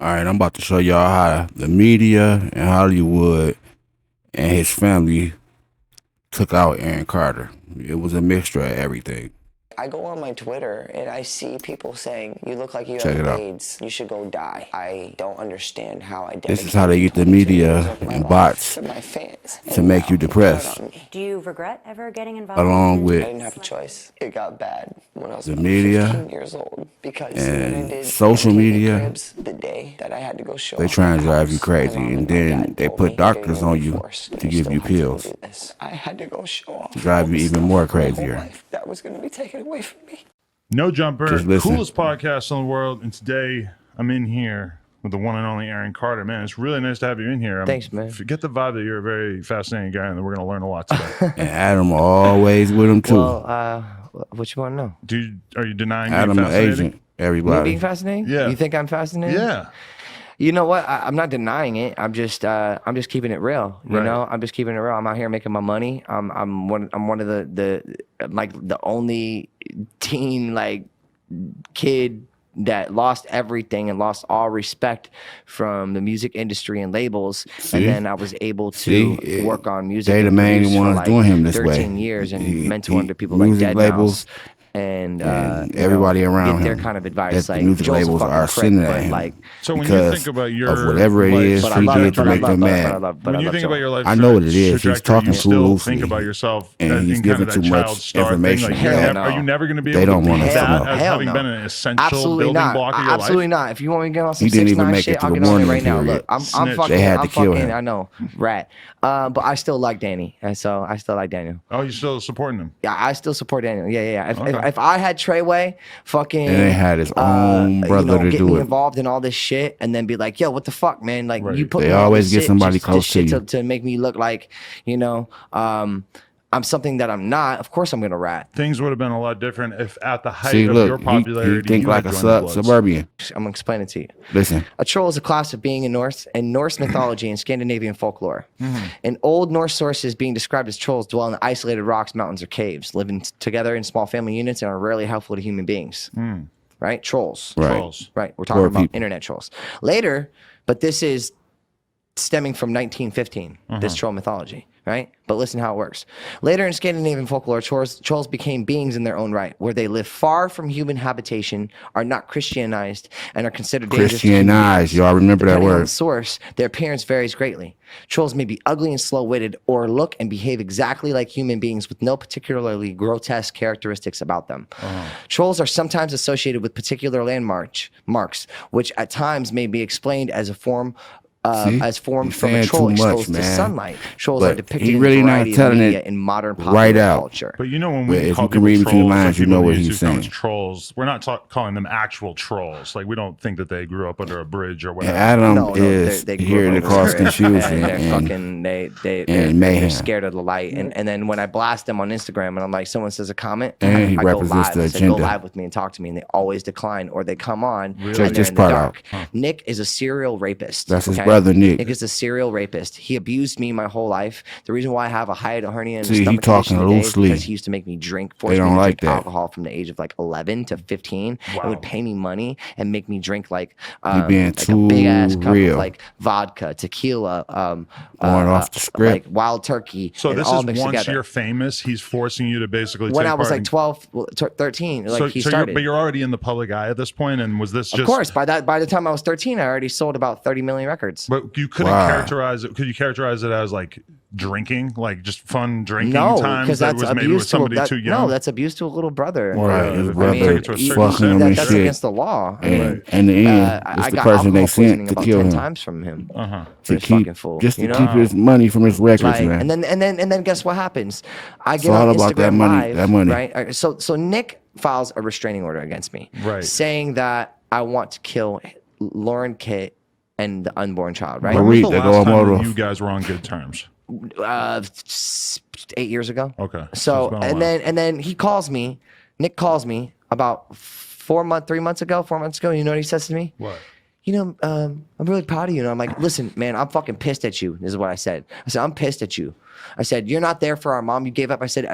All right, I'm about to show y'all how the media and Hollywood and his family took out Aaron Carter. It was a mixture of everything. I go on my Twitter and I see people saying, "You look like you Check it have out. AIDS. You should go die." I don't understand how I This is how they get the media and bots to my fans to make you depressed. Do you regret ever getting involved? Along I with didn't have a choice. It got bad when I was the about media 15 years old because and when I did social MTV media, Cribs, the day that I had to go show they up try at and the drive you house, crazy, my mom and my then dad they told put me doctors you're gonna on be you forced, and to I give still you had to go pills, do this. I had to go show off drive all you the even stuff more my whole crazier. life that was going to be taken away from me. No Jumper, Just listen. coolest podcast in the world. And today I'm in here with the one and only Aaron Carter. Man, it's really nice to have you in here. Thanks, man. Forget the vibe that you're a very fascinating guy and that we're going to learn a lot today. And Adam always with him too. Well, what you want to know? Are you denying Adam, being an fascinating? agent, Me everybody. being fascinating? Yeah. You think I'm fascinating? Yeah. You know what? I'm not denying it. I'm just keeping it real. You Right. know, I'm just keeping it real. I'm out here making my money. I'm one of the only teen kid that lost everything and lost all respect from the music industry and labels. See? And then I was able to See? work on music. They the and main produce for, ones like, doing him this 13 way. years and He- mentoring he- to people like music Dead labels Mouse and you everybody know, around get their him. kind of That advice. the Like music Joel's a labels fucking are prick, sending but at him. like, So when you because think about your of whatever it life is but I he love did it. to But I make love, them but I mad. love, but when I you love think Joel. about your life, I know what it is. He's trajectory, talking you too still loosely, think about yourself and in he's kind giving of that too much child star thing. information. Like, Hell are you no. never going to be They able don't to want be us that to know. as Hell having no. been an essential Absolutely building not. block of your Absolutely life? not. If you want me to get on some He didn't 6 even 9 make shit, it to I'll the get on it warning right now. period. Look, I'm Snitch. fucking. They had to I'm kill fucking. him. I know, rat. But I still like Danny, and so I still like Daniel. Oh, you're still supporting him? Yeah, I still support Daniel. Yeah. Okay. If I had Treyway, fucking, And they had his own brother to get do me it. involved in all this shit, and then be like, yo, what the fuck, man? Like, Right. you put They me on all always this get shit, somebody just close to shit you. to make me look like, I'm something that I'm not. Of course, I'm gonna rat. Things would have been a lot different if at the height See, of look, your he popularity, think you like had a joined the Bloods. suburban. I'm gonna explain it to you. Listen, A troll is a class of being in Norse mythology and Scandinavian folklore. In Old Norse sources, being described as trolls dwell in isolated rocks, mountains, or caves, living together in small family units and are rarely helpful to human beings. Right? Trolls. right. Trolls. Right. We're talking Poor about people. internet trolls. Later, but this is stemming from 1915, this troll mythology, right? But listen how it works. Later in Scandinavian folklore, trolls became beings in their own right, where they live far from human habitation, are not Christianized, and are considered dangerous to human Christianized. beings. Y'all remember that Depending on the word. source, their appearance varies greatly. Trolls may be ugly and slow-witted, or look and behave exactly like human beings with no particularly grotesque characteristics about them. Trolls are sometimes associated with particular landmarks, which at times may be explained as a form See? as formed He's from a saying troll too much, exposed to man. sunlight. Trolls But are depicted he in really a not variety of telling media it in modern popular right out. culture. But you know when But we if call you can people read between the trolls, lines, like you people know in what the he's YouTube comments, saying. trolls. We're not calling them actual trolls. Like we don't think that they grew up under a bridge or And whatever. Adam No, is they grew here up to under cause it. confusion They're and fucking they're mayhem. scared of the light. And then when I blast them on Instagram and I'm like, someone says a comment, And he I go represents live. the I say, go agenda. live with me and talk to me, and they always decline, or they come on Check and they're this in the part dark. out. Nick is a serial rapist. That's his brother, Nick. Nick is a serial rapist. He abused me my whole life. The reason why I have a hiatal hernia and See, a he stomach talking condition today is loosely. because he used to make me drink, They force me don't to like drink that. alcohol from the age of like 11 to 15. Wow. It would pay me money and make me drink like being like a big ass too cup real. of like vodka, tequila, Going off the script. like wild turkey. So and this all is mixed once together. you're famous, he's forcing you to basically When take I was part like in- 12, 13, like he started. but you're already in the public eye at this point, and was this just? Of course, by the time I was 13, I already sold about 30 million records. But you couldn't Wow. characterize it. Could you characterize it as like drinking, like just fun drinking No, times because that that's was maybe with abuse to somebody that, too young? No, that's abuse to a little brother. Right, his I brother mean, to a certain fucking extent. him and That's shit. against the law. I mean, And in the end, I it's the got person they alcohol poisoning sent to about kill 10 him. times from him. Uh-huh. To This keep, fucking fool, just to you know? keep his money from his records, Like, man. and then guess what happens? I get all on about Instagram that money, Live, that money. right? So Nick files a restraining order against me, Right. saying that I want to kill Lauren Kit and the unborn child, right? When was the Read the last time Gomoro. that you guys were on good terms? 8 years ago. Okay. So it's been a while. and then he calls me. Nick calls me about 3 months ago. 4 months ago. You know what he says to me? What? I'm really proud of you. And I'm like, listen, man, I'm fucking pissed at you. This is what I said. I said, I'm pissed at you. I said, you're not there for our mom. You gave up. I said,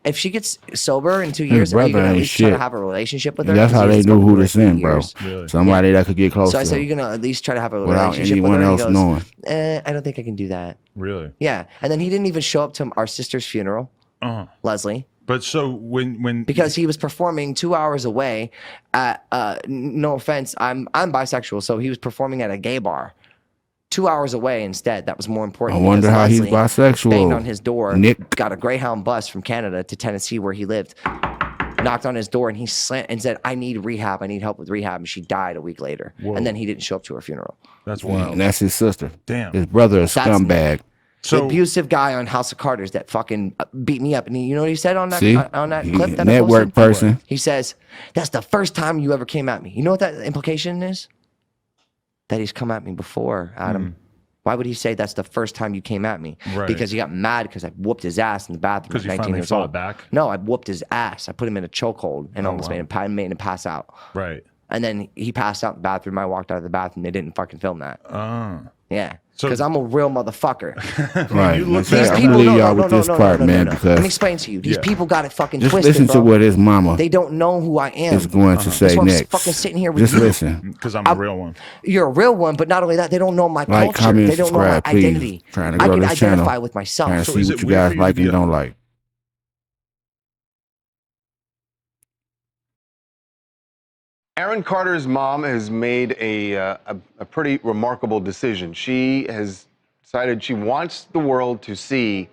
if she gets sober in 2 His years, are you brother going to at ain't least try to shit. have a relationship with her? And that's 'Cause how he they hasn't knew spoken who to her to in 3 send, bro. years. Really? Somebody Yeah. that could get close So I to said, him you're going to at least try to have a without relationship with her? anyone And he else goes, knowing. I don't think I can do that. Really? Yeah. And then he didn't even show up to our sister's funeral, Leslie. But so when Because he was performing 2 hours away at no offense, I'm bisexual, so he was performing at a gay bar 2 hours away instead. That was more I important. wonder because how he's Leslie bisexual. banged on his door, Nick. got a Greyhound bus from Canada to Tennessee where he lived, knocked on his door, and he slammed and said, I need rehab, I need help with rehab, and she died a week later. Whoa. And then he didn't show up to her funeral. that's wild. And that's his sister. Damn. His brother is That's scumbag. The So abusive guy on House of Carters that fucking beat me up. And you know what he said on that See? on that He- clip that network I posted? person. He says, that's the first time you ever came at me. You know what that implication is? That he's come at me before, Adam. Why would he say that's the first time you came at me? Right. Because he got mad because I whooped his ass in the bathroom 'Cause at he 19 finally years fought old. back? No, I whooped his ass. I put him in a chokehold and almost wow. made him pass out. right. And then he passed out in the bathroom. I walked out of the bathroom. They didn't fucking film that. Yeah. So- Because I'm a real motherfucker. Right. you look Okay, These I'm people, gonna leave no, y'all no, with no, this no, part, no, no, man, no. because Let me explain to you. These Yeah. people got it fucking just twisted, listen bro. to what his mama They don't know who I am. is going to say That's why I'm next. fucking sitting here with Just you. listen. Because I'm a real one. You're a real one, but not only that, they don't know my Like, culture. comment, They don't know my subscribe, please. identity. Trying to I grow can this channel. identify with myself. Trying to So see is what it you weird for guys you to like be and a- don't like. Aaron Carter's mom has made a pretty remarkable decision. She has decided she wants the world to see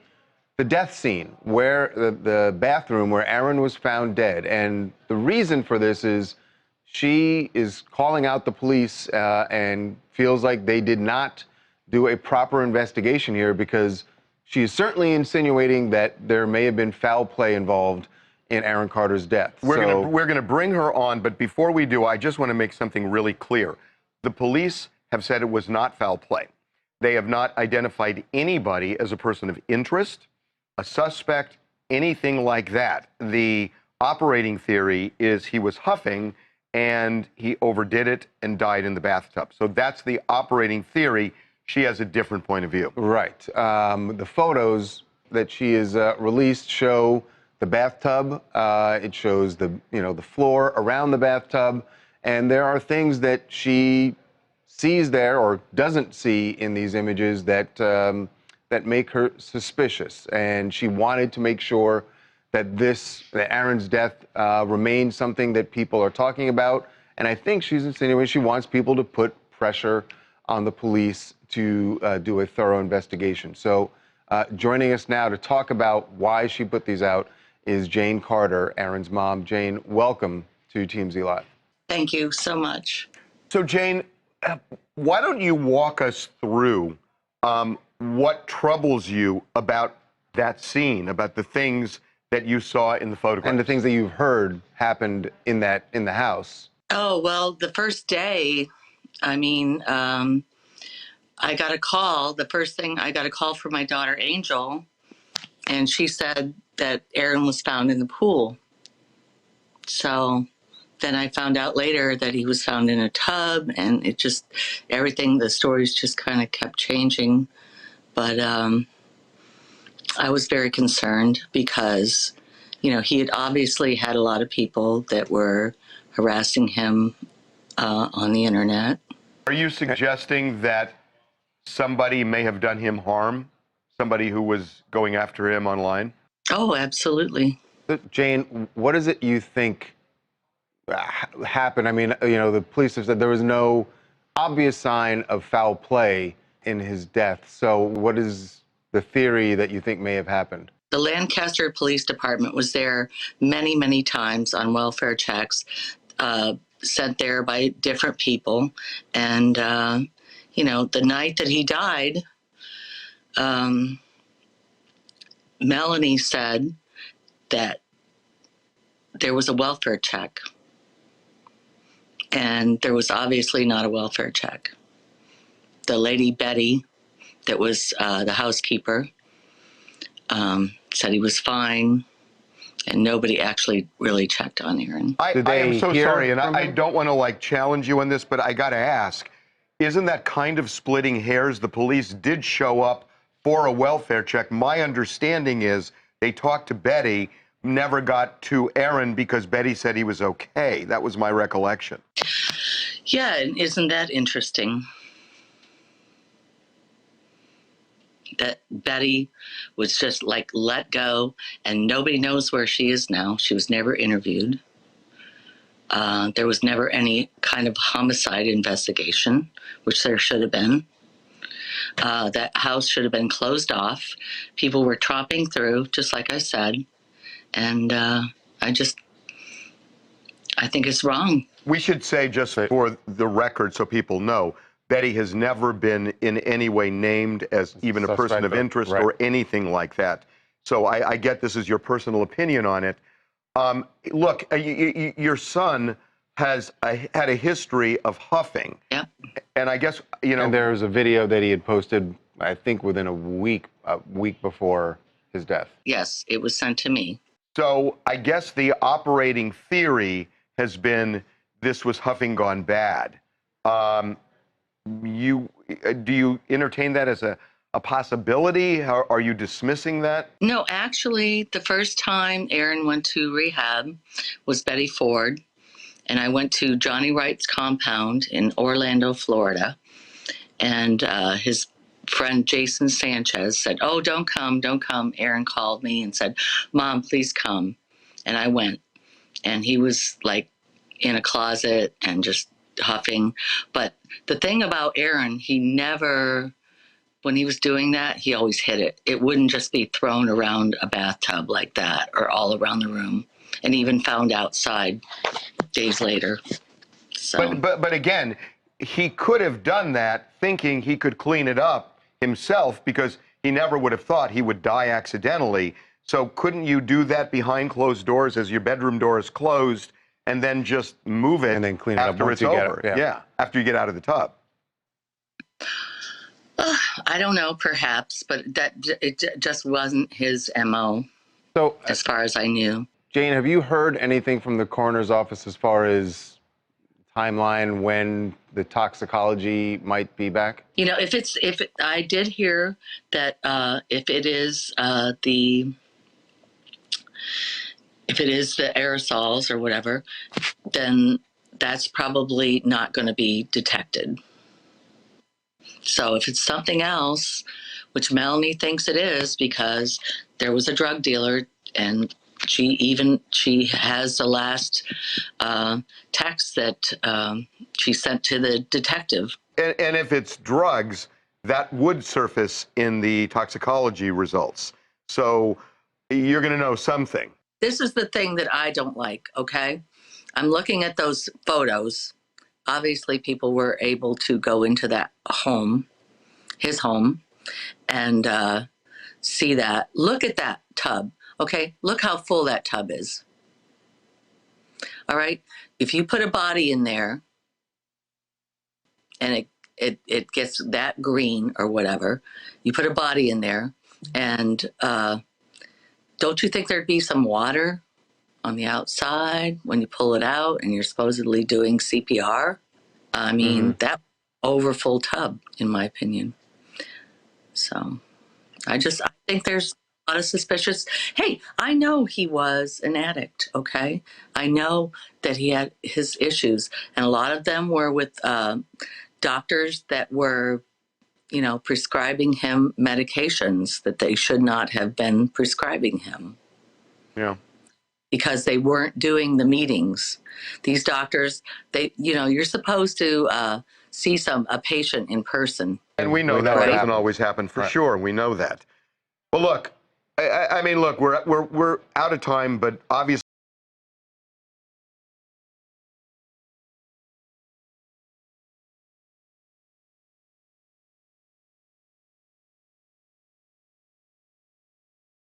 the death scene, where the bathroom where Aaron was found dead. And the reason for this is she is calling out the police and feels like they did not do a proper investigation here, because she is certainly insinuating that there may have been foul play involved in Aaron Carter's death. We're gonna bring her on, but before we do, I just want to make something really clear. The police have said it was not foul play. They have not identified anybody as a person of interest, a suspect, anything like that. The operating theory is he was huffing and he overdid it and died in the bathtub. So that's the operating theory. She has a different point of view. Right. The photos that she has released show the bathtub. It shows the floor around the bathtub, and there are things that she sees there or doesn't see in these images that that make her suspicious. And she wanted to make sure that Aaron's death remains something that people are talking about. And I think she's insinuating she wants people to put pressure on the police to do a thorough investigation. So joining us now to talk about why she put these out is Jane Carter, Aaron's mom. Jane, welcome to Team Z Live. Thank you so much. So, Jane, why don't you walk us through what troubles you about that scene, about the things that you saw in the photograph? And the things that you've heard happened in the house. Oh, well, the first day, I mean, I got a call. The first thing, I got a call from my daughter, Angel, and she said that Aaron was found in the pool. So then I found out later that he was found in a tub, and it just, everything, the stories just kind of kept changing. But I was very concerned because, he had obviously had a lot of people that were harassing him on the internet. Are you suggesting that somebody may have done him harm? Somebody who was going after him online? Oh, absolutely. Jane, what is it you think happened? I mean, the police have said there was no obvious sign of foul play in his death. So what is the theory that you think may have happened? The Lancaster Police Department was there many, many times on welfare checks, sent there by different people. And, the night that he died, Melanie said that there was a welfare check. And there was obviously not a welfare check. The lady, Betty, that was the housekeeper, said he was fine. and nobody actually really checked on Aaron. I Did am they so hear sorry, and from I him? don't want to like challenge you on this, but I got to ask, isn't that kind of splitting hairs? The police did show up for a welfare check. My understanding is they talked to Betty, never got to Aaron because Betty said he was okay. That was my recollection. Yeah, and isn't that interesting? That Betty was just like let go, and nobody knows where she is now. She was never interviewed. There was never any kind of homicide investigation, which there should have been. That house should have been closed off. People were tromping through, just like I said, and I think it's wrong. We should say, just for the record so people know, Betty has never been in any way named as even a person of interest or anything like that. So I get this is your personal opinion on it. Look, your son has had a history of huffing. Yep. And I guess, you know. And there was a video that he had posted, I think, within a week before his death. Yes, it was sent to me. So I guess the operating theory has been this was huffing gone bad. Do you entertain that as a possibility? Are you dismissing that? No, actually, the first time Aaron went to rehab was Betty Ford, and I went to Johnny Wright's compound in Orlando, Florida, and his friend Jason Sanchez said, "Oh, don't come, don't come." Aaron called me and said, "Mom, please come." And I went, and he was like in a closet and just huffing. But the thing about Aaron, he never, when he was doing that, he always hid it. It wouldn't just be thrown around a bathtub like that or all around the room, and even found outside days later. So, But again, he could have done that thinking he could clean it up himself because he never would have thought he would die accidentally. So couldn't you do that behind closed doors as your bedroom door is closed and then just move it And then clean it up after once it's you get over? it, yeah. After you get out of the tub. I don't know, perhaps, but it just wasn't his MO So, as far as I knew. Jane, have you heard anything from the coroner's office as far as timeline when the toxicology might be back? You know, if I did hear that if it is the aerosols or whatever, then that's probably not going to be detected. So if it's something else, which Melanie thinks it is because there was a drug dealer and she has the last text that she sent to the detective. And if it's drugs, that would surface in the toxicology results. So you're going to know something. This is the thing that I don't like, okay? I'm looking at those photos. Obviously, people were able to go into that home, his home, and see that. Look at that tub, okay? Look how full that tub is. All right? If you put a body in there and it gets that green or whatever, you put a body in there, and don't you think there'd be some water on the outside when you pull it out and you're supposedly doing CPR? I mean, that overfull tub, in my opinion. So I think there's a lot of suspicious. Hey, I know he was an addict, okay? I know that he had his issues, and a lot of them were with doctors that were, you know, prescribing him medications that they should not have been prescribing him. Yeah. Because they weren't doing the meetings. These doctors, you're supposed to see a patient in person. And we know that doesn't always happen for sure. We know that. Well, look, I mean, look, we're out of time, but obviously.